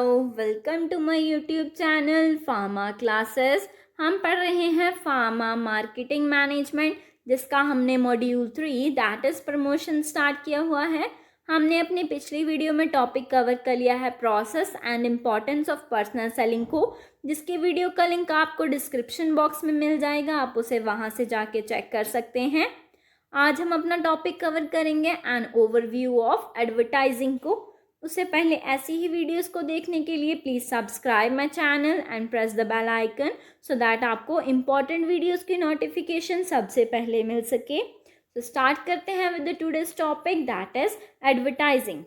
Welcome to my YouTube channel pharma classes. हम पढ़ रहे हैं फार्मा मार्केटिंग मैनेजमेंट, जिसका हमने module 3 that is promotion start किया हुआ है। हमने अपनी पिछली वीडियो में टॉपिक कवर कर लिया है process and importance of personal selling को, जिसके वीडियो का लिंक आपको डिस्क्रिप्शन बॉक्स में मिल जाएगा, आप उसे वहाँ से जाके चेक कर सकते हैं। आज हम अपना टॉपिक कवर करेंगे एन ओवरव्यू ऑफ एडवर्टाइजिंग को। उससे पहले ऐसी ही वीडियोस को देखने के लिए please subscribe my channel and press the bell icon so that आपको इम्पॉर्टेंट वीडियोस की नोटिफिकेशन सबसे पहले मिल सके। तो स्टार्ट करते हैं with the today's topic that is advertising.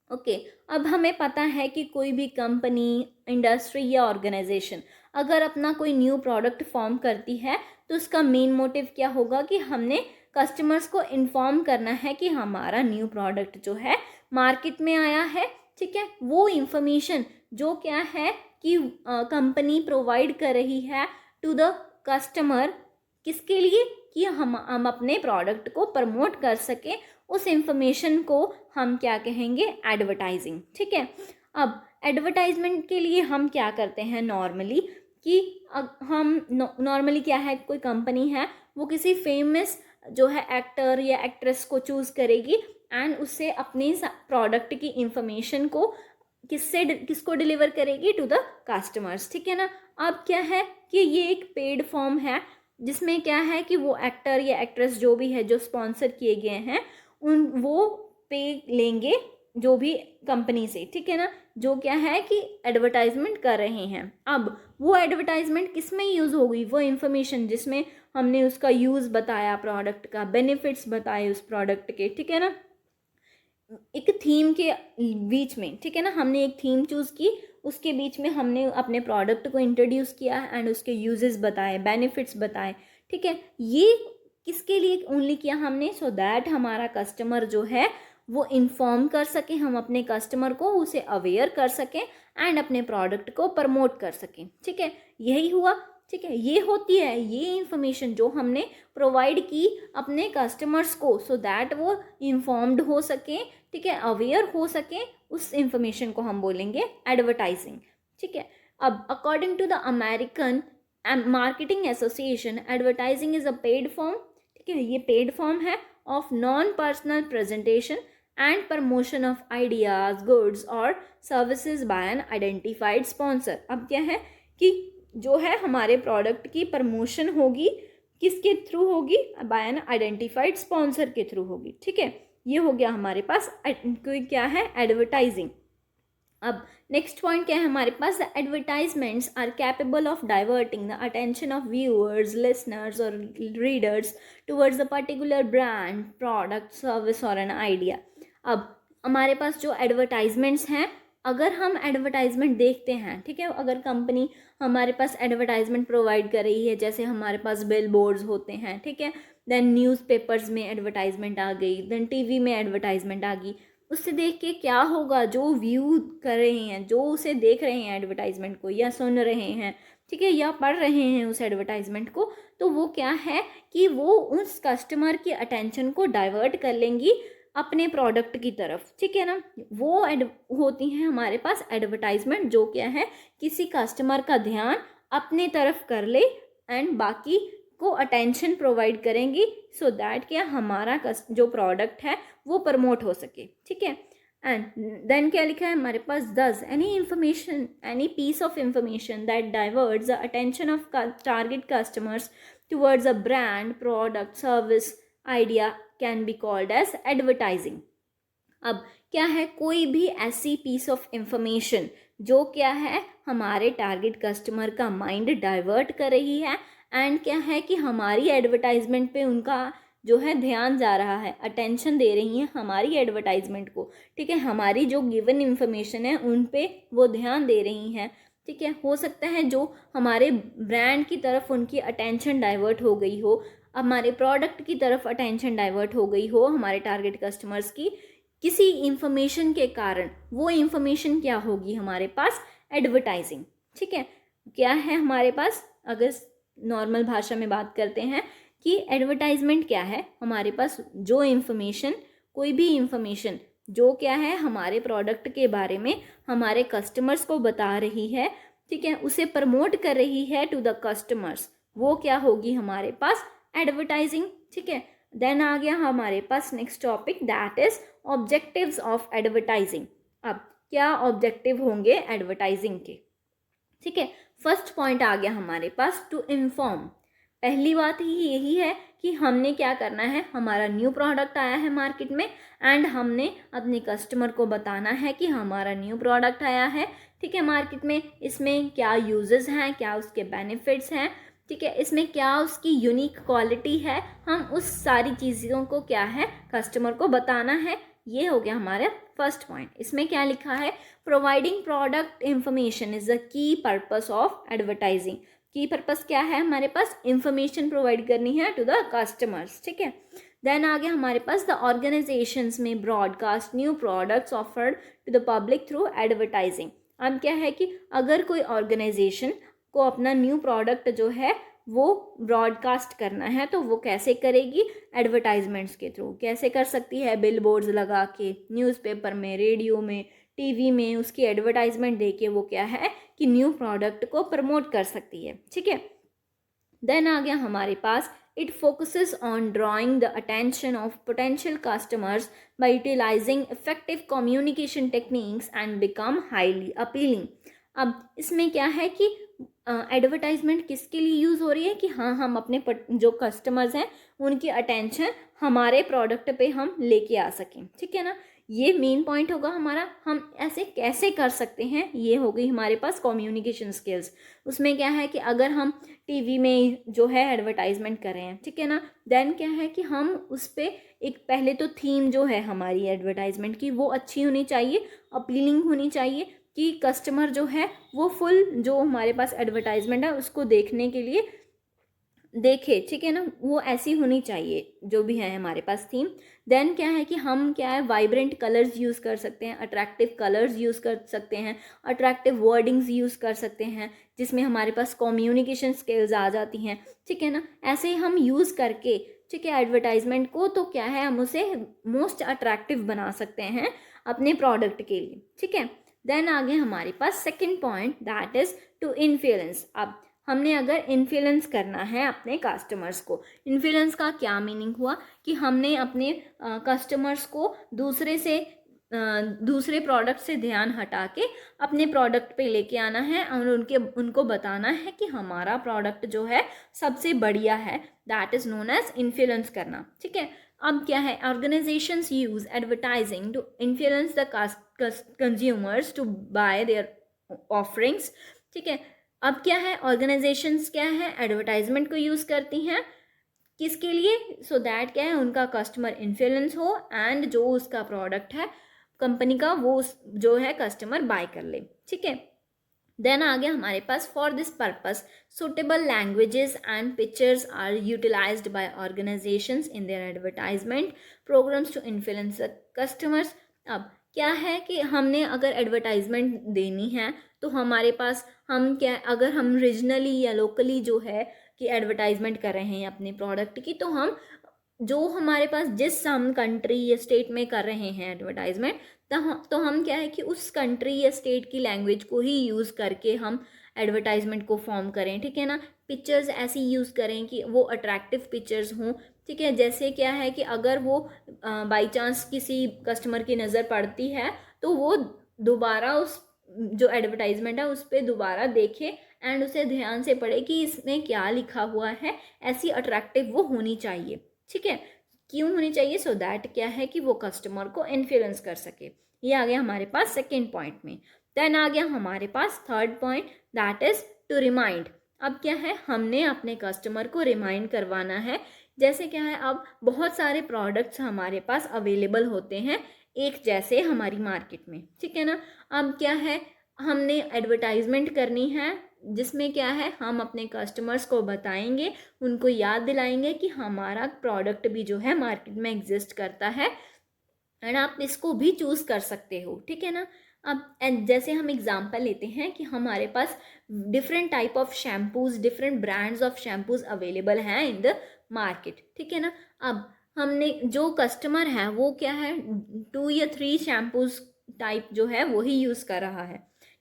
Okay, अब हमें पता है कि कोई भी कंपनी, इंडस्ट्री या ऑर्गेनाइजेशन अगर अपना कोई न्यू प्रोडक्ट फॉर्म करती है तो उसका मेन मोटिव क्या होगा कि हमने कस्टमर्स को इन्फॉर्म करना है कि हमारा न्यू प्रोडक्ट जो है मार्केट में आया है। ठीक है, वो इंफॉर्मेशन जो क्या है कि कंपनी प्रोवाइड कर रही है टू द कस्टमर, किसके लिए कि हम अपने प्रोडक्ट को प्रमोट कर सकें, उस इंफॉर्मेशन को हम क्या कहेंगे, एडवर्टाइजिंग। ठीक है, अब एडवर्टाइजमेंट के लिए हम क्या करते हैं नॉर्मली कि हम नॉर्मली क्या है, कोई कंपनी है वो किसी फेमस जो है एक्टर या एक्ट्रेस को चूज़ करेगी एंड उससे अपनी प्रोडक्ट की इंफॉर्मेशन को किसको डिलीवर करेगी, टू द कस्टमर्स। ठीक है ना। अब क्या है कि ये एक पेड फॉर्म है जिसमें क्या है कि वो एक्टर या एक्ट्रेस जो भी है जो स्पॉन्सर किए गए हैं वो पे लेंगे जो भी कंपनी से। ठीक है ना, जो क्या है कि एडवर्टाइजमेंट कर रहे हैं। अब वो एडवर्टाइजमेंट किस में यूज़ होगी, वो इंफॉर्मेशन जिसमें हमने उसका यूज़ बताया, प्रोडक्ट का बेनिफिट्स बताए उस प्रोडक्ट के। ठीक है ना, एक थीम के बीच में। ठीक है ना, हमने एक थीम चूज़ की, उसके बीच में हमने अपने प्रोडक्ट को इंट्रोड्यूस किया एंड उसके यूजेस बताए, बेनिफिट्स बताए। ठीक है, ये किसके लिए ओनली किया हमने, सो दैट हमारा कस्टमर जो है वो इन्फॉर्म कर सके, हम अपने कस्टमर को उसे अवेयर कर सकें एंड अपने प्रोडक्ट को प्रमोट कर सकें। ठीक है, यही हुआ। ठीक है, ये होती है ये इंफॉर्मेशन जो हमने प्रोवाइड की अपने कस्टमर्स को, सो दैट वो इन्फॉर्म्ड हो सके, ठीक है, अवेयर हो सके, उस इंफॉर्मेशन को हम बोलेंगे एडवर्टाइजिंग। ठीक है, अब according to the American marketing association, advertising is a paid form. ठीक है, ये पेड फॉर्म है of non personal presentation and promotion of ideas, goods और services by an identified sponsor. अब क्या है कि जो है हमारे प्रोडक्ट की प्रमोशन होगी, किसके थ्रू होगी, बाय एन आइडेंटिफाइड स्पॉन्सर के थ्रू होगी। ठीक है, ये हो गया हमारे पास क्या है, एडवर्टाइजिंग। अब नेक्स्ट पॉइंट क्या है हमारे पास, advertisements are capable of diverting the attention of viewers, listeners और readers towards a particular brand, product, service और एन आइडिया। अब हमारे पास जो एडवर्टाइजमेंट्स हैं, अगर हम एडवर्टाइजमेंट देखते हैं, ठीक है, अगर कंपनी हमारे पास एडवर्टाइजमेंट प्रोवाइड कर रही है, जैसे हमारे पास बिल बोर्ड्स होते हैं, ठीक है, देन न्यूज़पेपर्स में एडवर्टाइजमेंट आ गई, देन टीवी में एडवर्टाइजमेंट आ गई, उससे देख के क्या होगा, जो व्यू कर रहे हैं, जो उसे देख रहे हैं एडवर्टाइजमेंट को, या सुन रहे हैं, ठीक है, या पढ़ रहे हैं उस एडवर्टाइजमेंट को, तो वो क्या है कि वो उस कस्टमर की अटेंशन को डाइवर्ट कर लेंगी अपने प्रोडक्ट की तरफ। ठीक है ना, वो होती हैं हमारे पास एडवर्टाइजमेंट जो क्या है किसी कस्टमर का ध्यान अपने तरफ कर ले एंड बाकी को अटेंशन प्रोवाइड करेंगी, सो दैट क्या हमारा जो प्रोडक्ट है वो प्रमोट हो सके। ठीक है, एंड देन क्या लिखा है हमारे पास, thus any information, any piece of information that diverts the attention of target customers towards a brand, product, service, idea can be called as advertising. अब क्या है, कोई भी ऐसी पीस ऑफ इंफॉर्मेशन जो क्या है हमारे टारगेट कस्टमर का माइंड डाइवर्ट कर रही है एंड क्या है कि हमारी एडवर्टाइजमेंट पे उनका जो है ध्यान जा रहा है, अटेंशन दे रही हैं हमारी एडवर्टाइजमेंट को। ठीक है, हमारी जो गिवन इंफॉर्मेशन है उन पे वो ध्यान दे रही हैं। ठीक है, हो सकता है जो हमारे ब्रांड की तरफ उनकी अटेंशन डाइवर्ट हो गई हो, हमारे प्रोडक्ट की तरफ अटेंशन डाइवर्ट हो गई हो हमारे टारगेट कस्टमर्स की किसी इंफॉर्मेशन के कारण, वो इंफॉर्मेशन क्या होगी हमारे पास, एडवर्टाइजिंग। ठीक है, क्या है हमारे पास, अगर नॉर्मल भाषा में बात करते हैं कि एडवर्टाइजमेंट क्या है, हमारे पास जो इंफॉर्मेशन, कोई भी इंफॉर्मेशन जो क्या है हमारे प्रोडक्ट के बारे में हमारे कस्टमर्स को बता रही है, ठीक है, उसे प्रमोट कर रही है टू द कस्टमर्स, वो क्या होगी हमारे पास एडवर्टाइजिंग, ठीक है। देन आ गया हमारे पास next topic that is objectives of advertising. अब क्या ऑब्जेक्टिव होंगे एडवर्टाइजिंग के, ठीक है। फर्स्ट पॉइंट आ गया हमारे पास टू इन्फॉर्म। पहली बात ही यही है कि हमने क्या करना है, हमारा न्यू प्रोडक्ट आया है मार्केट में एंड हमने अपने कस्टमर को बताना है कि हमारा न्यू प्रोडक्ट आया है, ठीक है, मार्केट में, इसमें क्या यूजेस हैं, क्या उसके बेनिफिट्स हैं, ठीक है, इसमें क्या उसकी यूनिक क्वालिटी है, हम उस सारी चीज़ों को क्या है कस्टमर को बताना है। ये हो गया हमारा फर्स्ट पॉइंट। इसमें क्या लिखा है, providing product information is the key purpose of advertising. की पर्पस क्या है हमारे पास, इंफॉर्मेशन प्रोवाइड करनी है टू द कस्टमर्स, ठीक है। देन आ गया हमारे पास द ऑर्गेनाइजेशंस में broadcast new products offered to the public through advertising. अब क्या है कि अगर कोई ऑर्गेनाइजेशन को अपना न्यू प्रोडक्ट जो है वो ब्रॉडकास्ट करना है तो वो कैसे करेगी, एडवर्टाइजमेंट्स के थ्रू। कैसे कर सकती है, बिल बोर्ड्स लगा के, न्यूज़पेपर में, रेडियो में, टीवी में उसकी एडवर्टाइजमेंट दे के वो क्या है कि न्यू प्रोडक्ट को प्रमोट कर सकती है, ठीक है। देन आ गया हमारे पास it focuses on drawing the attention of potential customers by utilising effective communication techniques and become highly appealing. अब इसमें क्या है कि एडवर्टाइजमेंट किसके लिए यूज़ हो रही है कि हाँ हम अपने जो कस्टमर्स हैं उनकी अटेंशन हमारे प्रोडक्ट पे हम लेके आ सकें, ठीक है ना। ये मेन पॉइंट होगा हमारा। हम ऐसे कैसे कर सकते हैं, ये हो गई हमारे पास कम्युनिकेशन स्किल्स। उसमें क्या है कि अगर हम टीवी में जो है एडवर्टाइजमेंट कर रहे हैं, ठीक है ना, देन क्या है कि हम उस पर एक पहले तो थीम जो है हमारी एडवर्टाइजमेंट की वो अच्छी होनी चाहिए, अपीलिंग होनी चाहिए कि कस्टमर जो है वो फुल जो हमारे पास एडवर्टाइजमेंट है उसको देखने के लिए देखे, ठीक है ना, वो ऐसी होनी चाहिए जो भी है हमारे पास थीम। देन क्या है कि हम क्या है वाइब्रेंट कलर्स यूज़ कर सकते हैं, अट्रैक्टिव कलर्स यूज़ कर सकते हैं, अट्रैक्टिव वर्डिंग्स यूज़ कर सकते हैं जिसमें हमारे पास कम्युनिकेशन स्किल्स आ जाती हैं, ठीक है ना। ऐसे हम यूज़ करके, ठीक है, एडवर्टाइजमेंट को तो क्या है हम उसे मोस्ट अट्रैक्टिव बना सकते हैं अपने प्रोडक्ट के लिए, ठीक है। देन आगे हमारे पास second point that is to influence. अब हमने अगर इन्फ्लुएंस करना है अपने कस्टमर्स को, इन्फ्लुएंस का क्या मीनिंग हुआ कि हमने अपने कस्टमर्स को दूसरे प्रोडक्ट से ध्यान हटा के अपने प्रोडक्ट पे लेके आना है और उनको बताना है कि हमारा प्रोडक्ट जो है सबसे बढ़िया है। That is known as influence करना, ठीक है। अब क्या है, organisations use advertising to influence the consumers to buy their offerings, ठीक है। अब क्या है, ऑर्गेनाइजेशंस क्या है एडवर्टाइजमेंट को यूज़ करती हैं किसके लिए, सो दैट क्या है उनका कस्टमर इन्फ्लुएंस हो एंड जो उसका प्रोडक्ट है कंपनी का वो जो है कस्टमर बाय कर ले, ठीक है। देन आ गया हमारे पास for this purpose suitable languages and pictures are utilised by organisations in their advertisement programmes to influence customers. अब क्या है कि हमने अगर एडवर्टाइजमेंट देनी है तो हमारे पास हम क्या, अगर हम रीजनली या लोकली जो है कि एडवर्टाइजमेंट कर रहे हैं अपने प्रोडक्ट की, तो हम जो हमारे पास जिस हम कंट्री या स्टेट में कर रहे हैं एडवर्टाइजमेंट तो हम क्या है कि उस कंट्री या स्टेट की लैंग्वेज को ही यूज़ करके हम एडवर्टाइजमेंट को फॉर्म करें, ठीक है ना। पिक्चर्स ऐसी यूज़ करें कि वो अट्रैक्टिव पिक्चर्स हों, ठीक है। जैसे क्या है कि अगर वो बाई चांस किसी कस्टमर की नज़र पड़ती है तो वो दोबारा उस जो एडवर्टाइजमेंट है उस पर दोबारा देखे एंड उसे ध्यान से पढ़े कि इसमें क्या लिखा हुआ है, ऐसी अट्रैक्टिव वो होनी चाहिए, ठीक है। क्यों होनी चाहिए, सो दैट क्या है कि वो कस्टमर को इन्फ्लुएंस कर सके। ये आ गया हमारे पास सेकेंड पॉइंट में। देन आ गया हमारे पास third point that is to remind. अब क्या है, हमने अपने कस्टमर को रिमाइंड करवाना है। जैसे क्या है, अब बहुत सारे प्रोडक्ट्स हमारे पास अवेलेबल होते हैं एक जैसे हमारी मार्केट में, ठीक है ना। अब क्या है, हमने एडवर्टाइजमेंट करनी है जिसमें क्या है हम अपने कस्टमर्स को बताएंगे, उनको याद दिलाएंगे कि हमारा प्रोडक्ट भी जो है मार्केट में एग्जिस्ट करता है एंड आप इसको भी चूज़ कर सकते हो, ठीक है ना। अब जैसे हम एग्जांपल लेते हैं कि हमारे पास different type of shampoos, different brands of shampoos available हैं इन द मार्केट, ठीक है ना। अब हमने जो कस्टमर है वो क्या है 2 या 3 शैम्पूज टाइप जो है वही यूज़ कर रहा है,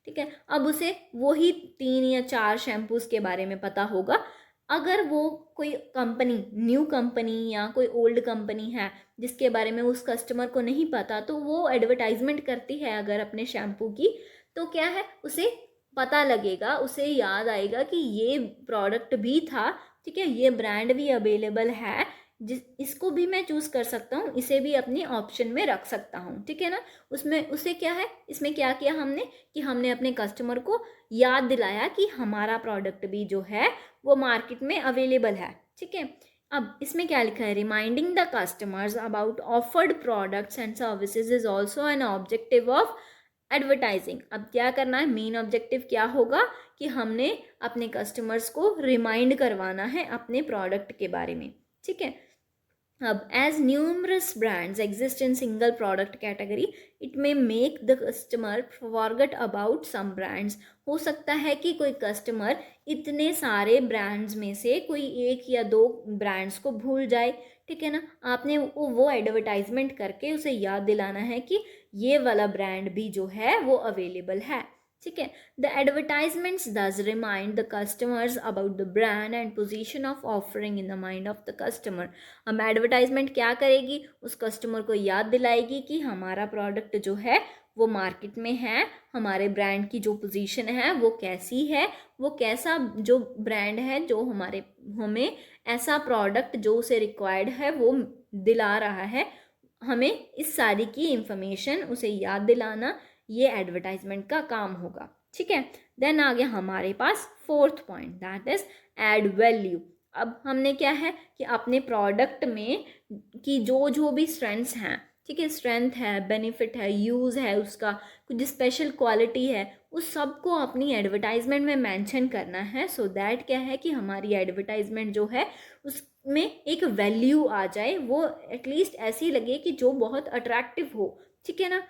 ठीक है। अब उसे वही 3 या 4 शैम्पूज के बारे में पता होगा। अगर वो कोई कंपनी, न्यू कंपनी या कोई ओल्ड कंपनी है जिसके बारे में उस कस्टमर को नहीं पता, तो वो एडवर्टाइजमेंट करती है अगर अपने शैम्पू की, तो क्या है उसे पता लगेगा, उसे याद आएगा कि ये प्रोडक्ट भी था, ठीक है, ये ब्रांड भी अवेलेबल है, जिस इसको भी मैं चूज़ कर सकता हूँ, इसे भी अपनी ऑप्शन में रख सकता हूँ, ठीक है ना। उसमें उसे क्या है, इसमें क्या किया हमने कि हमने अपने कस्टमर को याद दिलाया कि हमारा प्रोडक्ट भी जो है वो मार्केट में अवेलेबल है, ठीक है। अब इसमें क्या लिखा है, reminding the customers about offered products and services is also an objective of advertising. अब क्या करना है, मेन ऑब्जेक्टिव क्या होगा कि हमने अपने कस्टमर्स को रिमाइंड करवाना है अपने प्रोडक्ट के बारे में, ठीक है। अब as numerous brands exist in single product category, it may make the customer forget about some brands. हो सकता है कि कोई कस्टमर इतने सारे ब्रांड्स में से कोई एक या दो ब्रांड्स को भूल जाए, ठीक है ना। आपने वो एडवर्टाइजमेंट करके उसे याद दिलाना है कि ये वाला ब्रांड भी जो है वो अवेलेबल है, ठीक है। द एडवर्टाइजमेंट्स दस remind the customers about the brand and position of offering in the mind of the customer. अब एडवर्टाइजमेंट क्या करेगी, उस कस्टमर को याद दिलाएगी कि हमारा प्रोडक्ट जो है वो मार्केट में है, हमारे ब्रांड की जो पोजीशन है वो कैसी है, वो कैसा जो ब्रांड है जो हमें ऐसा प्रोडक्ट जो उसे रिक्वायर्ड है वो दिला रहा है, हमें इस सारी की इंफॉर्मेशन उसे याद दिलाना, ये एडवर्टाइजमेंट का काम होगा, ठीक है। देन आ गया हमारे पास fourth point, that is add value. अब हमने क्या है कि अपने प्रोडक्ट में की जो जो भी स्ट्रेंथ्स हैं, ठीक है, स्ट्रेंथ है, बेनिफिट है, यूज़ है, उसका कुछ स्पेशल क्वालिटी है, उस सब को अपनी एडवर्टाइजमेंट में मेंशन करना है, सो दैट क्या है कि हमारी एडवर्टाइजमेंट जो है उसमें एक वैल्यू आ जाए, वो एटलीस्ट ऐसी लगे कि जो बहुत अट्रैक्टिव हो, ठीक है ना।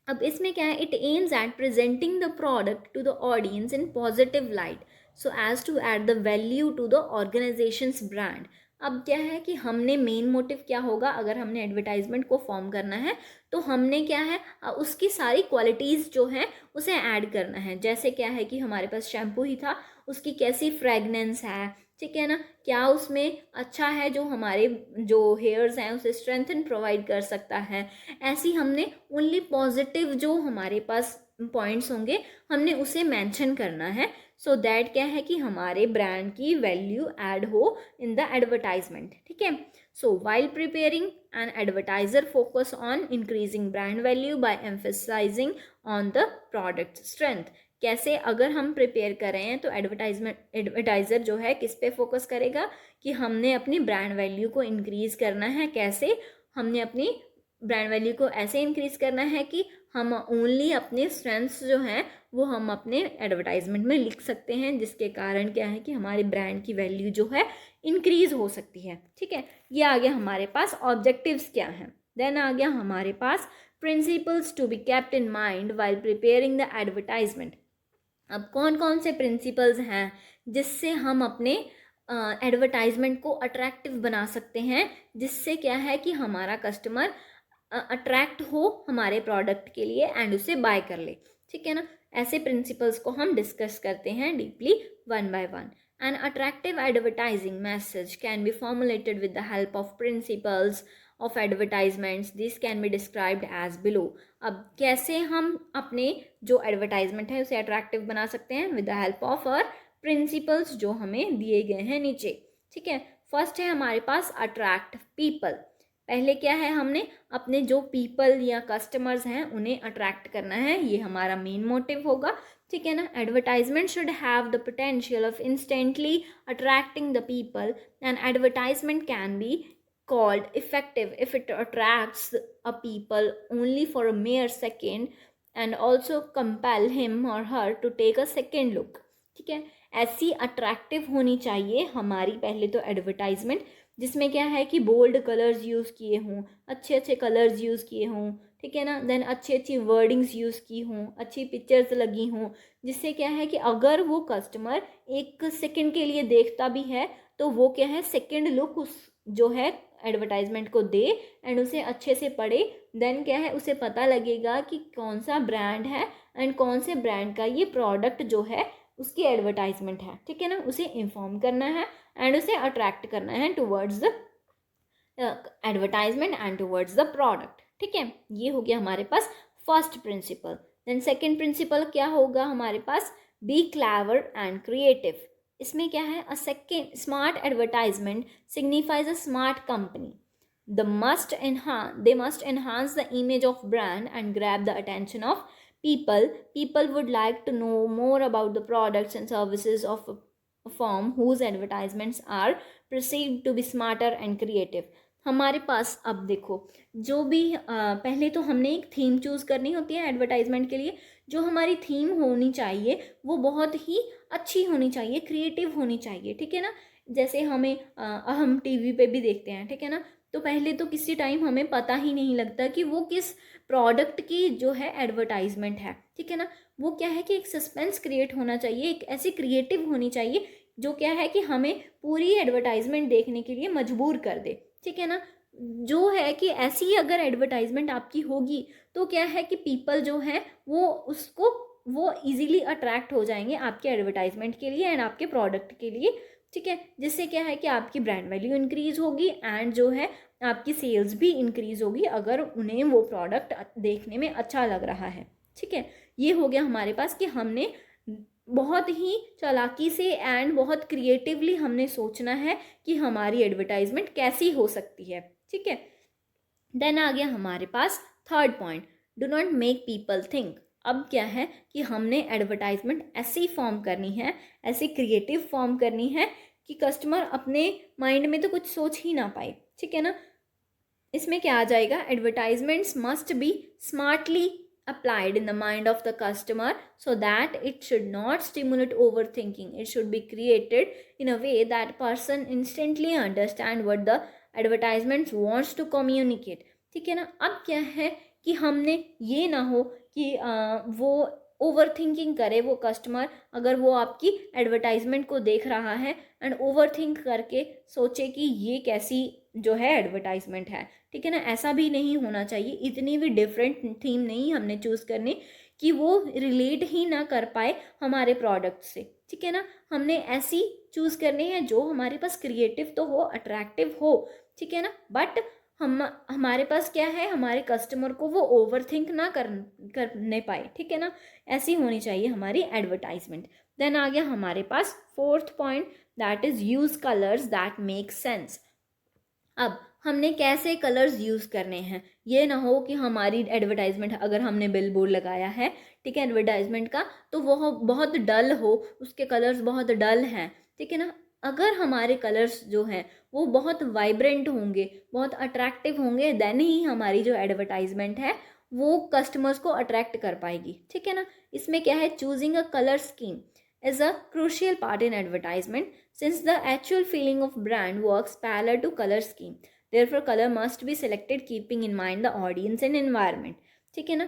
अब इसमें क्या है, it aims at presenting the product to the audience in positive light so as to add the value to the organisations brand. अब क्या है कि हमने मेन मोटिव क्या होगा, अगर हमने एडवर्टाइजमेंट को फॉर्म करना है तो हमने क्या है उसकी सारी क्वालिटीज़ जो हैं उसे ऐड करना है। जैसे क्या है कि हमारे पास शैम्पू ही था, उसकी कैसी फ्रेगनेंस है, ठीक है ना, क्या उसमें अच्छा है जो हमारे जो हेयर्स हैं उसे स्ट्रेंथन प्रोवाइड कर सकता है। ऐसी हमने ओनली पॉजिटिव जो हमारे पास पॉइंट्स होंगे हमने उसे मेंशन करना है, सो दैट क्या है कि हमारे ब्रांड की वैल्यू ऐड हो इन द एडवर्टाइजमेंट, ठीक है। So while preparing an advertiser focus on increasing brand value by emphasising on the product strength. कैसे, अगर हम प्रिपेयर कर रहे हैं तो एडवर्टाइज़र जो है किस पे फोकस करेगा कि हमने अपनी ब्रांड वैल्यू को इंक्रीज़ करना है। कैसे, हमने अपनी ब्रांड वैल्यू को ऐसे इंक्रीज़ करना है कि हम ओनली अपने स्ट्रेंथ्स जो हैं वो हम अपने एडवर्टाइजमेंट में लिख सकते हैं, जिसके कारण क्या है कि हमारे ब्रांड की वैल्यू जो है इंक्रीज़ हो सकती है, ठीक है। ये आ गया हमारे पास ऑब्जेक्टिव्स क्या हैं। देन आ गया हमारे पास principles to be kept in mind while preparing the advertisement. अब कौन कौन से प्रिंसिपल्स हैं जिससे हम अपने एडवर्टाइजमेंट को अट्रैक्टिव बना सकते हैं, जिससे क्या है कि हमारा कस्टमर अट्रैक्ट हो हमारे प्रोडक्ट के लिए एंड उसे बाय कर ले, ठीक है ना। ऐसे प्रिंसिपल्स को हम डिस्कस करते हैं deeply one by one. An attractive advertising message can be formulated with the help of principles of advertisements. This can be described as below. अब कैसे हम अपने जो एडवर्टाइजमेंट है उसे अट्रैक्टिव बना सकते हैं, with the help of our principles जो हमें दिए गए हैं नीचे, ठीक है। फर्स्ट है हमारे पास अट्रैक्ट पीपल। पहले क्या है, हमने अपने जो पीपल या कस्टमर्स हैं उन्हें अट्रैक्ट करना है, ये हमारा मेन मोटिव होगा, ठीक है ना। Advertisement should have the potential of instantly attracting the people and advertisement can B called effective if it attracts a people only for a mere second and also compel him or her to take a second look, ठीक है। ऐसी attractive होनी चाहिए हमारी पहले तो advertisement, जिसमें क्या है कि बोल्ड कलर्स यूज़ किए हों, अच्छे अच्छे कलर्स यूज़ किए हों, ठीक है ना। देन अच्छी अच्छी वर्डिंग्स यूज़ की हों, अच्छी पिक्चर्स लगी हों, जिससे क्या है कि अगर वो कस्टमर एक सेकंड के लिए देखता भी है तो वो क्या है सेकंड लुक उस जो है एडवर्टाइजमेंट को दे एंड उसे अच्छे से पढ़े, देन क्या है उसे पता लगेगा कि कौन सा ब्रांड है एंड कौन से ब्रांड का ये प्रोडक्ट जो है उसकी एडवर्टाइजमेंट है, ठीक है ना। उसे इन्फॉर्म करना है एंड उसे अट्रैक्ट करना है towards the advertisement and towards the product, ठीक है। ये हो गया हमारे पास first principle. Then second principle क्या होगा हमारे पास, बी क्लेवर एंड क्रिएटिव। इसमें क्या है, a second smart advertisement signifies a smart company. They must enhance the image of brand and grab the attention of people. People would like to know more about the products and services of a firm whose advertisements are perceived to be smarter and creative. हमारे पास अब देखो, जो भी पहले तो हमने एक theme choose करनी होती है एडवर्टाइजमेंट के लिए। जो हमारी थीम होनी चाहिए वो बहुत ही अच्छी होनी चाहिए, क्रिएटिव होनी चाहिए, ठीक है ना। जैसे हम टीवी पे भी देखते हैं, ठीक है ना। तो पहले तो किसी टाइम हमें पता ही नहीं लगता कि वो किस प्रोडक्ट की जो है एडवर्टाइजमेंट है, ठीक है ना। वो क्या है कि एक सस्पेंस क्रिएट होना चाहिए, एक ऐसी क्रिएटिव होनी चाहिए जो क्या है कि हमें पूरी एडवर्टाइजमेंट देखने के लिए मजबूर कर दे, ठीक है ना। जो है कि ऐसी अगर एडवर्टाइजमेंट आपकी होगी तो क्या है कि पीपल जो है वो इजीली अट्रैक्ट हो जाएंगे आपके एडवर्टाइजमेंट के लिए एंड आपके प्रोडक्ट के लिए, ठीक है। जिससे क्या है कि आपकी ब्रांड वैल्यू इंक्रीज होगी एंड जो है आपकी सेल्स भी इंक्रीज होगी अगर उन्हें वो प्रोडक्ट देखने में अच्छा लग रहा है, ठीक है। ये हो गया हमारे पास कि हमने बहुत ही चालाकी से एंड बहुत क्रिएटिवली हमने सोचना है कि हमारी एडवर्टाइजमेंट कैसी हो सकती है, ठीक है। देन आ गया हमारे पास third point, do not make people think. अब क्या है कि हमने एडवर्टाइजमेंट ऐसी फॉर्म करनी है, ऐसी क्रिएटिव फॉर्म करनी है कि कस्टमर अपने माइंड में तो कुछ सोच ही ना पाए, ठीक है ना। इसमें क्या आ जाएगा, advertisements must be smartly applied in the mind of the customer so that it should not stimulate overthinking. It should be created in a way that person instantly understand what the advertisement wants to communicate, ठीक है ना। अब क्या है कि हमने ये ना हो कि वो ओवर थिंकिंग करे वो कस्टमर, अगर वो आपकी एडवर्टाइजमेंट को देख रहा है एंड ओवर थिंक करके सोचे कि ये कैसी जो है एडवर्टाइजमेंट है, ठीक है ना। ऐसा भी नहीं होना चाहिए, इतनी भी डिफरेंट थीम नहीं हमने चूज़ करनी कि वो रिलेट ही ना कर पाए हमारे प्रोडक्ट से, ठीक है ना। हमने ऐसी चूज़ करनी है जो हमारे पास क्रिएटिव तो हो, अट्रैक्टिव हो, ठीक है ना, बट हमारे पास क्या है, हमारे कस्टमर को वो ओवर थिंक ना करने पाए, ठीक है ना। ऐसी होनी चाहिए हमारी एडवर्टाइजमेंट। देन आ गया हमारे पास fourth point, that is use colours that make sense. अब हमने कैसे कलर्स यूज़ करने हैं, ये ना हो कि हमारी एडवर्टाइजमेंट, अगर हमने बिल बोर्ड लगाया है, ठीक है, एडवर्टाइजमेंट का, तो वो बहुत डल हो, उसके कलर्स बहुत डल हैं, ठीक है ना। अगर हमारे कलर्स जो हैं वो बहुत वाइब्रेंट होंगे, बहुत अट्रैक्टिव होंगे, देन ही हमारी जो एडवर्टाइजमेंट है वो कस्टमर्स को अट्रैक्ट कर पाएगी, ठीक है ना। इसमें क्या है, choosing a colour scheme is a crucial part in advertisement since the actual feeling of brand works parallel to color scheme. Therefore, color must be selected keeping in mind the audience and environment. ठीक है ना।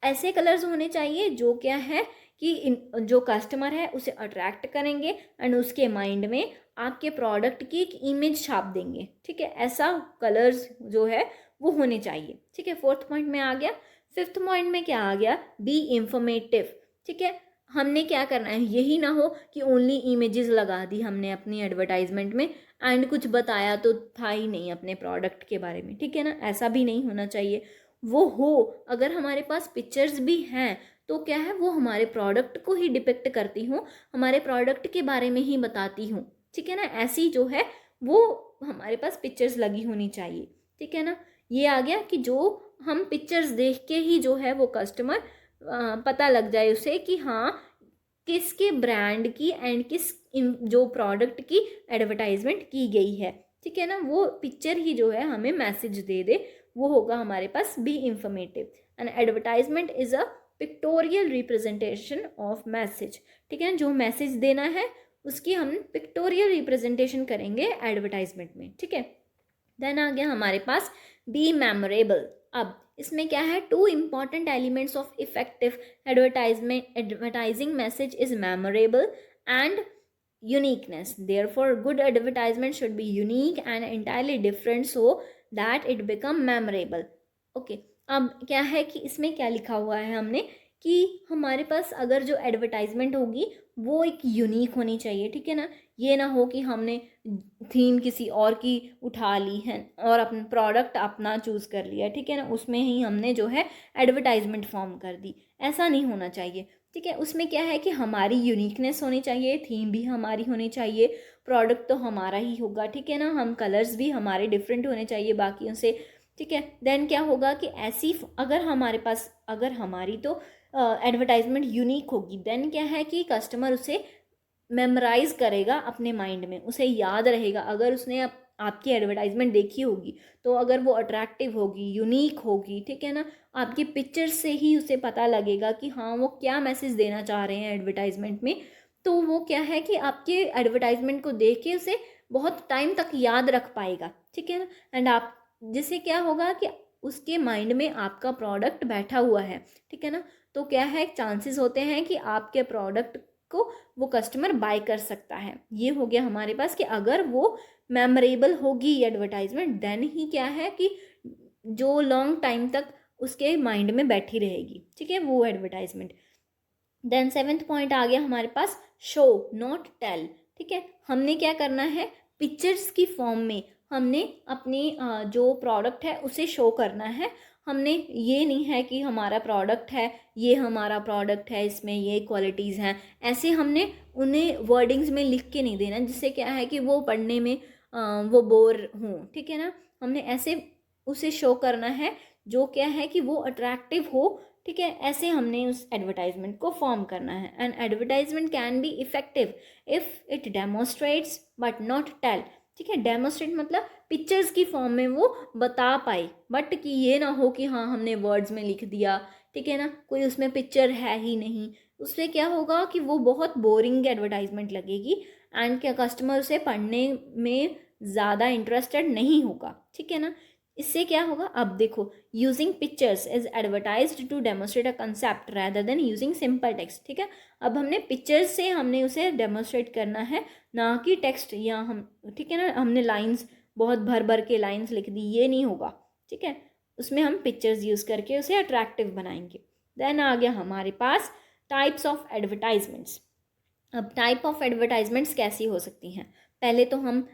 ऐसे colours होने चाहिए जो क्या है कि जो कस्टमर है उसे अट्रैक्ट करेंगे एंड उसके माइंड में आपके प्रोडक्ट की एक इमेज छाप देंगे, ठीक है। ऐसा कलर्स जो है वो होने चाहिए, ठीक है। फोर्थ पॉइंट में आ गया। फिफ्थ पॉइंट में क्या आ गया, बी इंफॉर्मेटिव, ठीक है। हमने क्या करना है, यही ना हो कि ओनली इमेजेस लगा दी हमने अपनी एडवर्टाइजमेंट में एंड कुछ बताया तो था ही नहीं अपने प्रोडक्ट के बारे में, ठीक है ना। ऐसा भी नहीं होना चाहिए। वो हो, अगर हमारे पास पिक्चर्स भी हैं तो क्या है, वो हमारे प्रोडक्ट को ही डिपिक्ट करती हूँ, हमारे प्रोडक्ट के बारे में ही बताती हूँ, ठीक है ना। ऐसी जो है वो हमारे पास पिक्चर्स लगी होनी चाहिए, ठीक है ना। ये आ गया कि जो हम पिक्चर्स देख के ही जो है वो कस्टमर पता लग जाए उसे कि हाँ किसके ब्रांड की एंड किस जो प्रोडक्ट की एडवर्टाइजमेंट की गई है, ठीक है ना। वो पिक्चर ही जो है हमें मैसेज दे दे, वो होगा हमारे पास be informative. And advertisement is a pictorial representation of message, ठीक है। जो मैसेज देना है उसकी हम पिक्टोरियल रिप्रेजेंटेशन करेंगे एडवर्टाइजमेंट में, ठीक है। देन आ गया हमारे पास बी मेमोरेबल। अब इसमें क्या है, two important elements of effective advertising message is memorable and uniqueness. Therefore, good advertisement should be unique and entirely different so that it become memorable. Okay, अब क्या है कि इसमें क्या लिखा हुआ है हमने कि हमारे पास अगर जो एडवर्टाइजमेंट होगी वो एक यूनिक होनी चाहिए, ठीक है ना। ये ना हो कि हमने थीम किसी और की उठा ली है और अपना प्रोडक्ट अपना चूज़ कर लिया, ठीक है ना, उसमें ही हमने जो है एडवर्टाइजमेंट फॉर्म कर दी। ऐसा नहीं होना चाहिए, ठीक है। उसमें क्या है कि हमारी यूनिकनेस होनी चाहिए, थीम भी हमारी होनी चाहिए, प्रोडक्ट तो हमारा ही होगा, ठीक है ना। हम कलर्स भी हमारे डिफरेंट होने चाहिए बाकियों से, ठीक है। देन क्या होगा कि ऐसी अगर हमारे पास अगर हमारी तो एडवर्टाइजमेंट यूनिक होगी, देन क्या है कि कस्टमर उसे मेमोराइज करेगा अपने माइंड में, उसे याद रहेगा। अगर उसने आपकी एडवर्टाइजमेंट देखी होगी तो अगर वो अट्रैक्टिव होगी, यूनिक होगी, ठीक है ना, आपकी पिक्चर से ही उसे पता लगेगा कि हाँ वो क्या मैसेज देना चाह रहे हैं एडवर्टाइजमेंट में। तो वो क्या है कि आपके एडवर्टाइजमेंट को देख के उसे बहुत टाइम तक याद रख पाएगा, ठीक है ना। एंड आप जिससे क्या होगा कि उसके माइंड में आपका प्रोडक्ट बैठा हुआ है, ठीक है ना। तो क्या है, चांसेस होते हैं कि आपके प्रोडक्ट को वो कस्टमर बाय कर सकता है। ये हो गया हमारे पास कि अगर वो मेमोरेबल होगी एडवर्टाइजमेंट, देन ही क्या है कि जो लॉन्ग टाइम तक उसके माइंड में बैठी रहेगी, ठीक है, वो एडवर्टाइजमेंट। देन 7th पॉइंट आ गया हमारे पास, शो नॉट टेल, ठीक है। हमने क्या करना है, पिक्चर्स की फॉर्म में हमने अपनी जो प्रोडक्ट है उसे शो करना है। हमने ये नहीं है कि हमारा प्रोडक्ट है, ये हमारा प्रोडक्ट है, इसमें ये क्वालिटीज़ हैं, ऐसे हमने उन्हें वर्डिंग्स में लिख के नहीं देना जिससे क्या है कि वो पढ़ने में वो बोर हों, ठीक है ना। हमने ऐसे उसे शो करना है जो क्या है कि वो अट्रैक्टिव हो, ठीक है। ऐसे हमने उस एडवर्टाइजमेंट को फॉर्म करना है। And advertisement can be effective if it demonstrates but not tell, ठीक है। डेमोस्ट्रेट मतलब पिक्चर्स की फॉर्म में वो बता पाए, बट कि ये ना हो कि हाँ हमने वर्ड्स में लिख दिया, ठीक है ना, कोई उसमें पिक्चर है ही नहीं। उससे क्या होगा कि वो बहुत बोरिंग एडवर्टाइजमेंट लगेगी एंड क्या कस्टमर उसे पढ़ने में ज़्यादा इंटरेस्टेड नहीं होगा, ठीक है ना। इससे क्या होगा, अब देखो, using pictures is advertised to demonstrate a concept rather than using simple text, ठीक है। अब हमने पिक्चर्स से हमने उसे डेमोस्ट्रेट करना है, ना कि टेक्स्ट या हम, ठीक है ना, हमने लाइंस बहुत भर भर के लाइंस लिख दी, ये नहीं होगा, ठीक है। उसमें हम पिक्चर्स यूज़ करके उसे अट्रैक्टिव बनाएंगे। देन आ गया हमारे पास टाइप्स ऑफ एडवर्टाइजमेंट्स। अब टाइप ऑफ एडवर्टाइजमेंट्स कैसी हो सकती हैं, पहले तो हम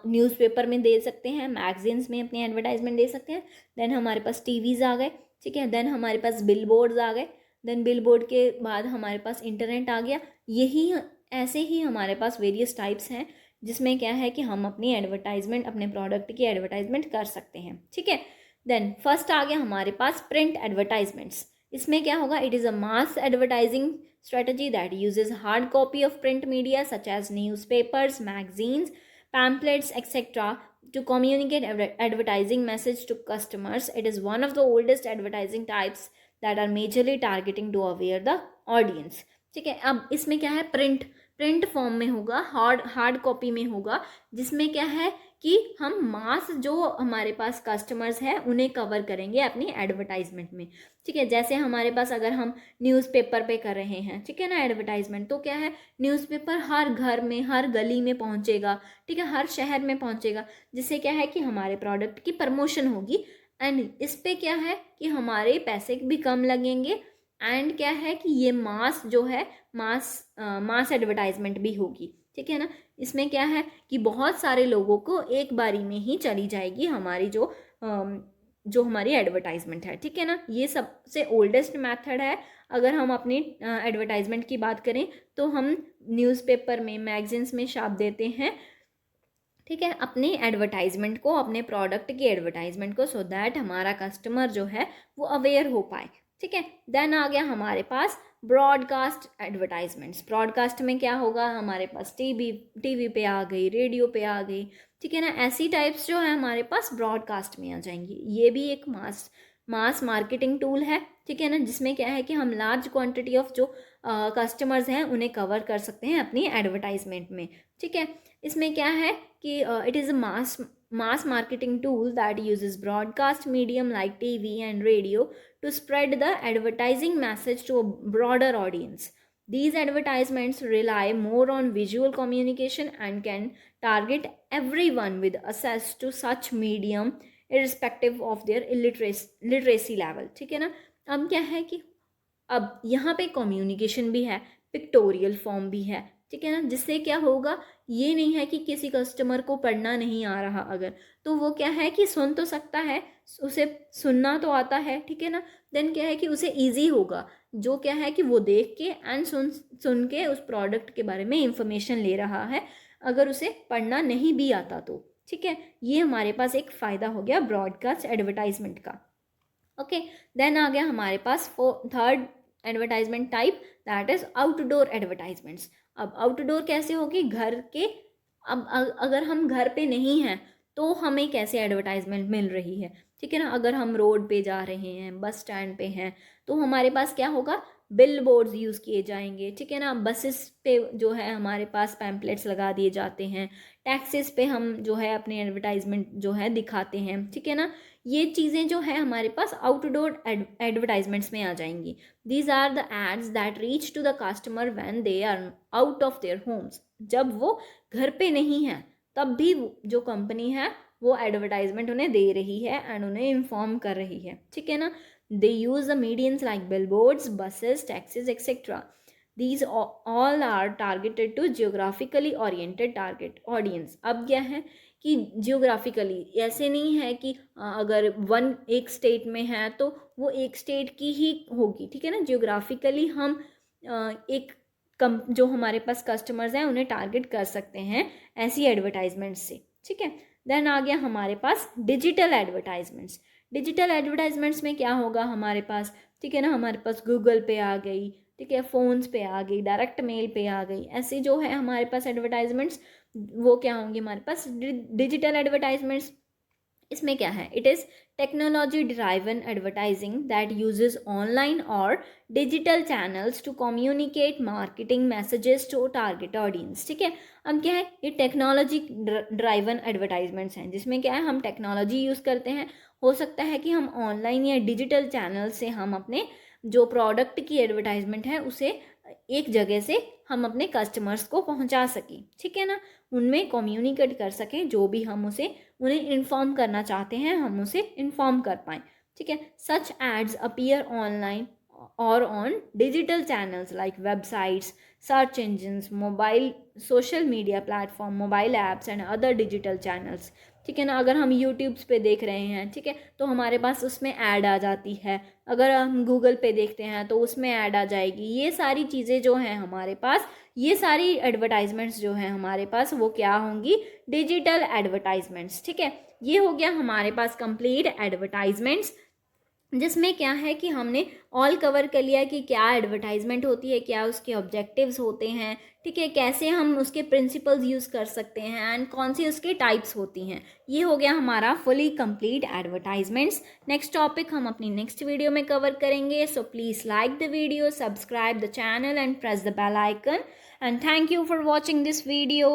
न्यूज़पेपर में दे सकते हैं, मैगजीन्स में अपनी एडवर्टाइजमेंट दे सकते हैं। देन हमारे पास टीवीज़ आ गए, ठीक है। देन हमारे पास बिल बोर्ड्स आ गए। देन बिल बोर्ड के बाद हमारे पास इंटरनेट आ गया। यही ऐसे ही हमारे पास वेरियस टाइप्स हैं जिसमें क्या है कि हम अपनी एडवर्टाइजमेंट, अपने प्रोडक्ट की एडवर्टाइजमेंट कर सकते हैं, ठीक है। देन फर्स्ट आ गया हमारे पास प्रिंट एडवर्टाइजमेंट्स। इसमें क्या होगा, it is a mass advertising strategy that uses hard copy of print media such as newspapers, magazines, pamphlets, etc. to communicate advertising message to customers. It is one of the oldest advertising types that are majorly targeting to aware the audience, ठीक है। अब इसमें क्या है, print form में होगा, hard copy में होगा, जिसमें क्या है कि हम मास जो हमारे पास कस्टमर्स हैं उन्हें कवर करेंगे अपनी एडवर्टाइजमेंट में, ठीक है। जैसे हमारे पास अगर हम न्यूज़पेपर पे कर रहे हैं, ठीक है ना, एडवर्टाइजमेंट, तो क्या है, न्यूज़पेपर हर घर में, हर गली में पहुंचेगा, ठीक है, हर शहर में पहुंचेगा, जिससे क्या है कि हमारे प्रोडक्ट की प्रमोशन होगी। एंड इस पे क्या है कि हमारे पैसे भी कम लगेंगे एंड क्या है कि ये मास जो है, मास एडवर्टाइजमेंट भी होगी, ठीक है ना। इसमें क्या है कि बहुत सारे लोगों को एक बारी में ही चली जाएगी हमारी जो हमारी एडवर्टाइजमेंट है, ठीक है ना। ये सबसे ओल्डेस्ट मेथड है। अगर हम अपनी एडवर्टाइजमेंट की बात करें तो हम न्यूज़पेपर में, मैगजीन्स में छाप देते हैं, ठीक है, अपनी एडवर्टाइजमेंट को, अपने प्रोडक्ट की एडवर्टाइजमेंट को, सो दैट हमारा कस्टमर जो है वो अवेयर हो पाए, ठीक है। देन आ गया हमारे पास ब्रॉडकास्ट एडवर्टाइजमेंट्स। ब्रॉडकास्ट में क्या होगा, हमारे पास टीवी पे आ गई, रेडियो पे आ गई, ठीक है ना। ऐसी टाइप्स जो है हमारे पास ब्रॉडकास्ट में आ जाएंगी। ये भी एक मास मार्केटिंग टूल है, ठीक है ना, जिसमें क्या है कि हम लार्ज क्वांटिटी ऑफ जो कस्टमर्स हैं उन्हें कवर कर सकते हैं अपनी एडवर्टाइजमेंट में, ठीक है। इसमें क्या है कि it is a mass marketing tool that uses broadcast medium like TV and radio to spread the advertising message to a broader audience. These advertisements rely more on visual communication and can target everyone with access to such medium irrespective of their literacy level. ठीक है ना. अब क्या है कि अब यहाँ पे कम्युनिकेशन भी है, पिक्टोरियल फॉर्म भी है, ठीक है ना. जिससे क्या होगा, ये नहीं है कि किसी कस्टमर को पढ़ना नहीं आ रहा अगर, तो वो क्या है कि सुन तो सकता है, उसे सुनना तो आता है, ठीक है ना. देन क्या है कि उसे ईजी होगा, जो क्या है कि वो देख के एंड सुन के उस प्रोडक्ट के बारे में इंफॉर्मेशन ले रहा है, अगर उसे पढ़ना नहीं भी आता तो. ठीक है, ये हमारे पास एक फ़ायदा हो गया ब्रॉडकास्ट एडवर्टाइजमेंट का. ओके, देन आ गया हमारे पास third advertisement type, that is outdoor advertisements. अब आउटडोर कैसे होगी, घर के. अब अगर हम घर पे नहीं हैं तो हमें कैसे एडवर्टाइजमेंट मिल रही है, ठीक है ना. अगर हम रोड पे जा रहे हैं, बस स्टैंड पे हैं, तो हमारे पास क्या होगा, बिल बोर्ड्स यूज़ किए जाएंगे, ठीक है ना. बसेस पे जो है हमारे पास पैम्पलेट्स लगा दिए जाते हैं, टैक्सेस पे हम जो है अपने एडवर्टाइजमेंट जो है दिखाते हैं, ठीक है ना. ये चीज़ें जो है हमारे पास आउटडोर एडवर्टाइजमेंट्स में आ जाएंगी. These are the ads that reach to the customer when they are out of their homes. जब वो घर पे नहीं है तब भी जो कंपनी है वो एडवर्टाइजमेंट उन्हें दे रही है एंड उन्हें इन्फॉर्म कर रही है, ठीक है ना. They use the mediums like billboards, buses, taxis etcetera. These all are targeted to geographically oriented target audience. अब क्या है कि जियोग्राफिकली ऐसे नहीं है कि अगर एक स्टेट में है तो वो एक स्टेट की ही होगी, ठीक है ना. जियोग्राफिकली हम एक जो हमारे पास कस्टमर्स हैं उन्हें टारगेट कर सकते हैं ऐसी एडवर्टाइजमेंट से, ठीक है. देन आ गया हमारे पास डिजिटल एडवर्टाइजमेंट्स. डिजिटल एडवर्टाइजमेंट्स में क्या होगा हमारे पास, ठीक है ना. हमारे पास गूगल पे आ गई, ठीक है, फ़ोन्स पे आ गई, डायरेक्ट मेल पे आ गई, ऐसे जो है हमारे पास एडवर्टाइजमेंट्स वो क्या होंगी हमारे पास, डिजिटल एडवर्टाइजमेंट्स. इसमें क्या है, it is technology driven advertising that uses online और digital channels to communicate marketing messages to target audience, ठीक है. अब क्या है, ये टेक्नोलॉजी ड्राइवन एडवर्टाइजमेंट्स हैं जिसमें क्या है हम टेक्नोलॉजी यूज़ करते हैं. हो सकता है कि हम ऑनलाइन या डिजिटल चैनल से हम अपने जो प्रोडक्ट की एडवर्टाइजमेंट है उसे एक जगह से हम अपने कस्टमर्स को पहुंचा सकें, ठीक है ना. उनमें कम्युनिकेट कर सकें, जो भी हम उन्हें इन्फॉर्म करना चाहते हैं हम उसे इन्फॉर्म कर पाएँ, ठीक है. सच एड्स अपीयर ऑनलाइन और on digital channels like websites, search engines, mobile social media platform, mobile apps and other digital channels, ठीक है ना. अगर हम यूट्यूब्स पे देख रहे हैं, ठीक है, तो हमारे पास उसमें ऐड आ जाती है. अगर हम गूगल पे देखते हैं तो उसमें ऐड आ जाएगी. ये सारी चीज़ें जो हैं हमारे पास, ये सारी एडवर्टाइजमेंट्स जो हैं हमारे पास वो क्या होंगी, डिजिटल एडवर्टाइजमेंट्स, ठीक है. ये हो गया हमारे पास कंप्लीट एडवर्टाइजमेंट्स, जिसमें क्या है कि हमने ऑल कवर कर लिया कि क्या एडवर्टाइजमेंट होती है, क्या उसके ऑब्जेक्टिव्स होते हैं, ठीक है, कैसे हम उसके प्रिंसिपल्स यूज़ कर सकते हैं एंड कौन सी उसके टाइप्स होती हैं. ये हो गया हमारा fully complete advertisements. Next topic हम अपनी नेक्स्ट वीडियो में कवर करेंगे. So please like the video, subscribe the channel and press the bell icon, and thank you for watching this video.